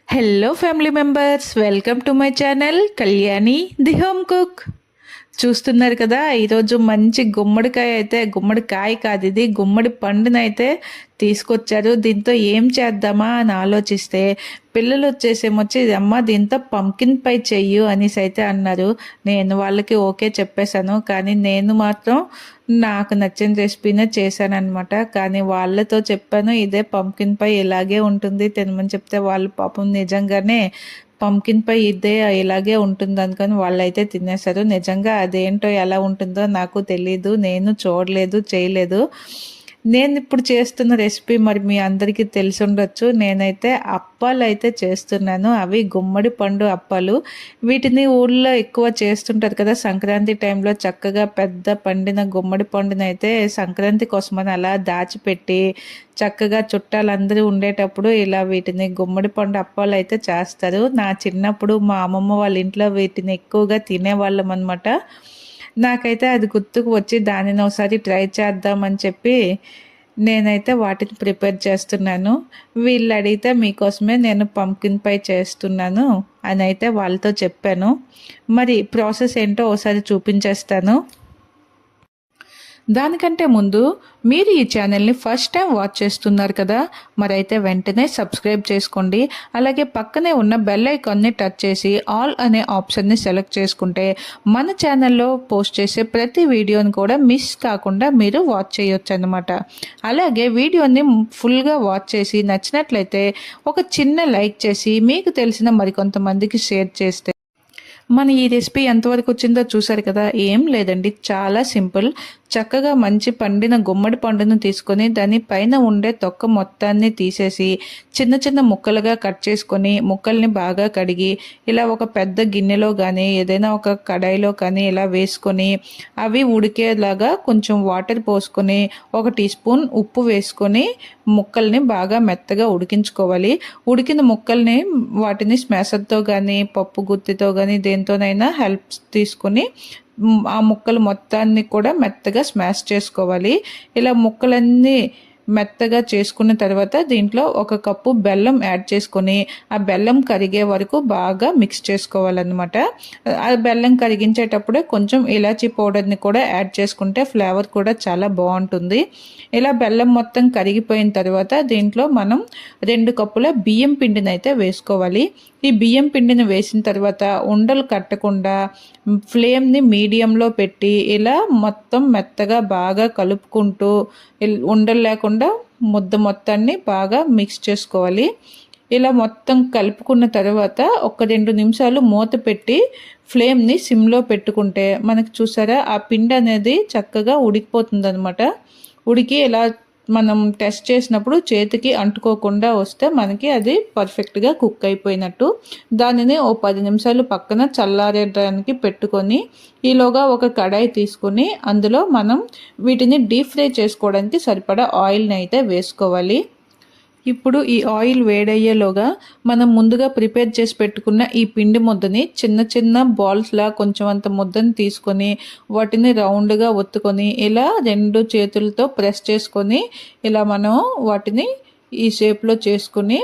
Hello family members, welcome to my channel Kalyani the home cook. చూస్తున్నారు కదా, ఈరోజు మంచి గుమ్మడికాయ కాదు, ఇది గుమ్మడి పండునైతే తీసుకొచ్చారు. దీంతో ఏం చేద్దామా అని ఆలోచిస్తే పిల్లలు వచ్చేసేమొచ్చి అమ్మ దీంతో పంకిన్ పై చెయ్యు అనేసి అయితే అన్నారు. నేను వాళ్ళకి ఓకే చెప్పేశాను, కానీ నేను మాత్రం నాకు నచ్చిన రెసిపీనే చేశాను అనమాట. కానీ వాళ్ళతో చెప్పాను ఇదే పంకిన్ పై ఇలాగే ఉంటుంది తినమని చెప్తే వాళ్ళు పాపం నిజంగానే పంకిన్ పై ఇదే ఇలాగే ఉంటుంది అనుకొని వాళ్ళైతే తినేశారు. నిజంగా అదేంటో ఎలా ఉంటుందో నాకు తెలీదు, నేను చూడలేదు, చేయలేదు. నేను ఇప్పుడు చేస్తున్న రెసిపీ మరి మీ అందరికీ తెలిసి ఉండొచ్చు. నేనైతే అప్పాలు అయితే చేస్తున్నాను. అవి గుమ్మడి పండు అప్పాలు. వీటిని ఊళ్ళో ఎక్కువ చేస్తుంటారు కదా, సంక్రాంతి టైంలో చక్కగా పెద్ద పండిన గుమ్మడి పండునైతే సంక్రాంతి కోసమని అలా దాచిపెట్టి చక్కగా చుట్టాలందరూ ఉండేటప్పుడు ఇలా వీటిని గుమ్మడి పండు అప్పాలు అయితే చేస్తారు. నా చిన్నప్పుడు మా అమ్మమ్మ వాళ్ళ ఇంట్లో వీటిని ఎక్కువగా తినేవాళ్ళం అనమాట. నాకైతే అది గుర్తుకు వచ్చి దానిని ఒకసారి ట్రై చేద్దామని చెప్పి నేనైతే వాటిని ప్రిపేర్ చేస్తున్నాను. వీళ్ళు అడిగితే మీకోసమే నేను పంకిన్ పై చేస్తున్నాను అని అయితే వాళ్ళతో చెప్పాను. మరి ప్రాసెస్ ఏంటో ఒకసారి చూపించేస్తాను. దానికంటే ముందు మీరు ఈ ఛానల్ని ఫస్ట్ టైం వాచ్ చేస్తున్నారు కదా, మరైతే వెంటనే సబ్స్క్రైబ్ చేసుకోండి. అలాగే పక్కనే ఉన్న బెల్ ఐకాన్ని టచ్ చేసి ఆల్ అనే ఆప్షన్ని సెలెక్ట్ చేసుకుంటే మన ఛానల్లో పోస్ట్ చేసే ప్రతి వీడియోని కూడా మిస్ కాకుండా మీరు వాచ్ చేయొచ్చు అన్నమాట. అలాగే వీడియోని ఫుల్గా వాచ్ చేసి నచ్చినట్లయితే ఒక చిన్న లైక్ చేసి మీకు తెలిసిన మరికొంతమందికి షేర్ చేస్తే మన ఈ రెసిపీ ఎంతవరకు వచ్చిందో చూసారు కదా. ఏం లేదండి, చాలా సింపుల్. చక్కగా మంచి పండిన గుమ్మడి పండును తీసుకొని దాని పైన ఉండే తొక్క మొత్తాన్ని తీసేసి చిన్న చిన్న ముక్కలుగా కట్ చేసుకొని ముక్కల్ని బాగా కడిగి ఇలా ఒక పెద్ద గిన్నెలో కానీ ఏదైనా ఒక కడాయిలో కానీ ఇలా వేసుకొని అవి ఉడికేలాగా కొంచెం వాటర్ పోసుకొని 1 టీ స్పూన్ ఉప్పు వేసుకొని ముక్కల్ని బాగా మెత్తగా ఉడికించుకోవాలి. ఉడికిన ముక్కల్ని వాటిని స్మాషర్తో కానీ పప్పు గుత్తితో కానీ దేంతోనైనా హెల్ప్ తీసుకొని ఆ ముక్కలు మొత్తాన్ని కూడా మెత్తగా స్మాష్ చేసుకోవాలి. ఇలా ముక్కలన్నీ మెత్తగా చేసుకున్న తర్వాత దీంట్లో 1 కప్పు బెల్లం యాడ్ చేసుకొని ఆ బెల్లం కరిగే వరకు బాగా మిక్స్ చేసుకోవాలన్నమాట. ఆ బెల్లం కరిగించేటప్పుడే కొంచెం ఇలాచీ పౌడర్ని కూడా యాడ్ చేసుకుంటే ఫ్లేవర్ కూడా చాలా బాగుంటుంది. ఇలా బెల్లం మొత్తం కరిగిపోయిన తర్వాత దీంట్లో మనం 2 కప్పుల బియ్యం పిండిని అయితే వేసుకోవాలి. ఈ బియ్యం పిండిని వేసిన తర్వాత ఉండలు కట్టకుండా ఫ్లేమ్ని మీడియంలో పెట్టి ఇలా మొత్తం మెత్తగా బాగా కలుపుకుంటూ ఉండలు లేకుండా ముద్ద మొత్తాన్ని బాగా మిక్స్ చేసుకోవాలి. ఇలా మొత్తం కలుపుకున్న తర్వాత 1-2 నిమిషాలు మూత పెట్టి ఫ్లేమ్ని సిమ్లో పెట్టుకుంటే మనకు చూసారా ఆ పిండి అనేది చక్కగా ఉడికిపోతుంది అనమాట. ఉడికి ఇలా మనం టెస్ట్ చేసినప్పుడు చేతికి అంటుకోకుండా వస్తే మనకి అది పర్ఫెక్ట్గా కుక్ అయిపోయినట్టు. దానిని 10 నిమిషాలు పక్కన చల్లారేయడానికి పెట్టుకొని ఈలోగా ఒక కడాయి తీసుకొని అందులో మనం వీటిని డీప్ ఫ్రై చేసుకోవడానికి సరిపడా ఆయిల్ని అయితే వేసుకోవాలి. ఇప్పుడు ఈ ఆయిల్ వేడయ్యేలోగా మనం ముందుగా ప్రిపేర్ చేసి పెట్టుకున్న ఈ పిండి ముద్దని చిన్న చిన్న బాల్స్లా కొంచెం అంత ముద్దని తీసుకొని వాటిని రౌండ్గా ఒత్తుకొని ఇలా 2 చేతులతో ప్రెస్ చేసుకొని ఇలా మనం వాటిని ఈ షేప్లో చేసుకుని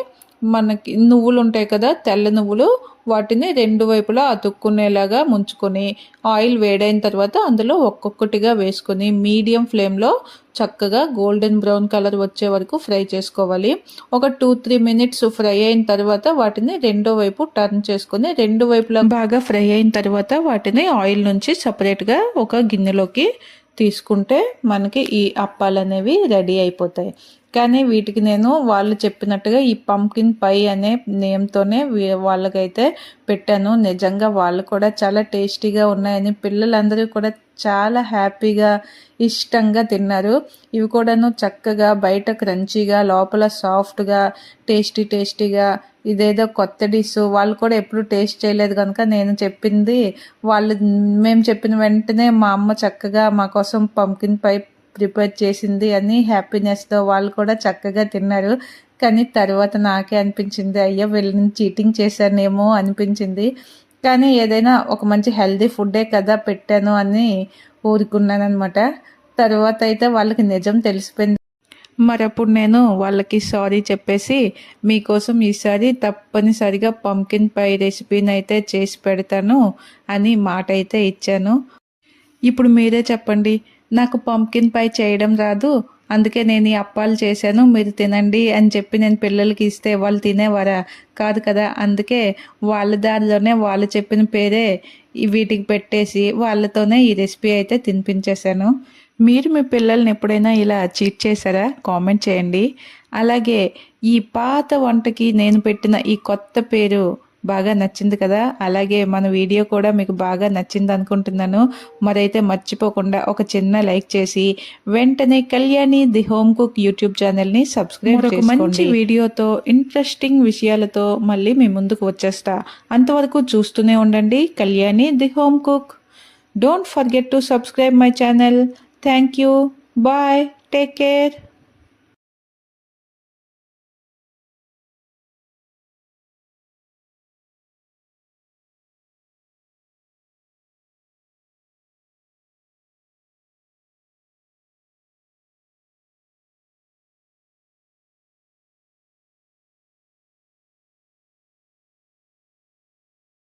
మనకి నువ్వులు ఉంటాయి కదా, తెల్ల నువ్వులు, వాటిని 2 వైపులా అతుక్కునేలాగా ముంచుకొని ఆయిల్ వేడైన తర్వాత అందులో ఒక్కొక్కటిగా వేసుకొని మీడియం ఫ్లేమ్లో చక్కగా గోల్డెన్ బ్రౌన్ కలర్ వచ్చే వరకు ఫ్రై చేసుకోవాలి. ఒక 2-3 మినిట్స్ ఫ్రై అయిన తర్వాత వాటిని రెండో వైపు టర్న్ చేసుకొని 2 వైపులా బాగా ఫ్రై అయిన తర్వాత వాటిని ఆయిల్ నుంచి సపరేట్గా ఒక గిన్నెలోకి తీసుకుంటే మనకి ఈ అప్పాలు అనేవి రెడీ అయిపోతాయి. కానీ వీటికి నేను వాళ్ళు చెప్పినట్టుగా ఈ పంకిన్ పై అనే నేమ్తోనే వాళ్ళకైతే పెట్టాను. నిజంగా వాళ్ళు కూడా చాలా టేస్టీగా ఉన్నాయని పిల్లలందరూ కూడా చాలా హ్యాపీగా ఇష్టంగా తిన్నారు. ఇవి కూడాను చక్కగా బయట క్రంచీగా లోపల సాఫ్ట్గా టేస్టీగా ఇదేదో కొత్త డిష్, వాళ్ళు కూడా ఎప్పుడు టేస్ట్ చేయలేదు కనుక మేము చెప్పిన వెంటనే మా అమ్మ చక్కగా మా కోసం పంకిన్ పై ప్రిపేర్ చేసింది అని హ్యాపీనెస్తో వాళ్ళు కూడా చక్కగా తిన్నారు. కానీ తర్వాత నాకే అనిపించింది, అయ్యో వీళ్ళని చీటింగ్ చేశానేమో అనిపించింది. కానీ ఏదైనా ఒక మంచి హెల్దీ ఫుడ్డే కదా పెట్టాను అని ఊరుకున్నాను అనమాట. తర్వాత అయితే వాళ్ళకి నిజం తెలిసిపోయింది. మరప్పుడు నేను వాళ్ళకి సారీ చెప్పేసి మీకోసం ఈసారి తప్పనిసరిగా పంకిన్ పై రెసిపీని అయితే చేసి పెడతాను అని మాట అయితే ఇచ్చాను. ఇప్పుడు మీరే చెప్పండి, నాకు పంకిన్ పై చేయడం రాదు, అందుకే నేను ఈ అప్పాలు చేశాను, మీరు తినండి అని చెప్పి నేను పిల్లలకి ఇస్తే వాళ్ళు తినేవారా? కాదు కదా. అందుకే వాళ్ళ దారిలోనే వాళ్ళు చెప్పిన పేరే వీటికి పెట్టేసి వాళ్ళతోనే ఈ రెసిపీ అయితే తినిపించేశాను. మీరు మీ పిల్లల్ని ఎప్పుడైనా ఇలా చీట్ చేశారా? కామెంట్ చేయండి. అలాగే ఈ పాత వంటకి నేను పెట్టిన ఈ కొత్త పేరు బాగా నచ్చింది కదా. అలాగే మన వీడియో కూడా మీకు బాగా నచ్చింది అనుకుంటున్నాను. మరైతే మర్చిపోకుండా ఒక చిన్న లైక్ చేసి వెంటనే Kalyani the home cook YouTube ఛానల్ని సబ్స్క్రైబ్ చేసుకోండి. మంచి వీడియోతో ఇంట్రెస్టింగ్ విషయాలతో మళ్ళీ మీ ముందుకు వచ్చేస్తా. అంతవరకు చూస్తూనే ఉండండి Kalyani the home cook. Don't forget to subscribe my channel. Thank you. Bye. Take care.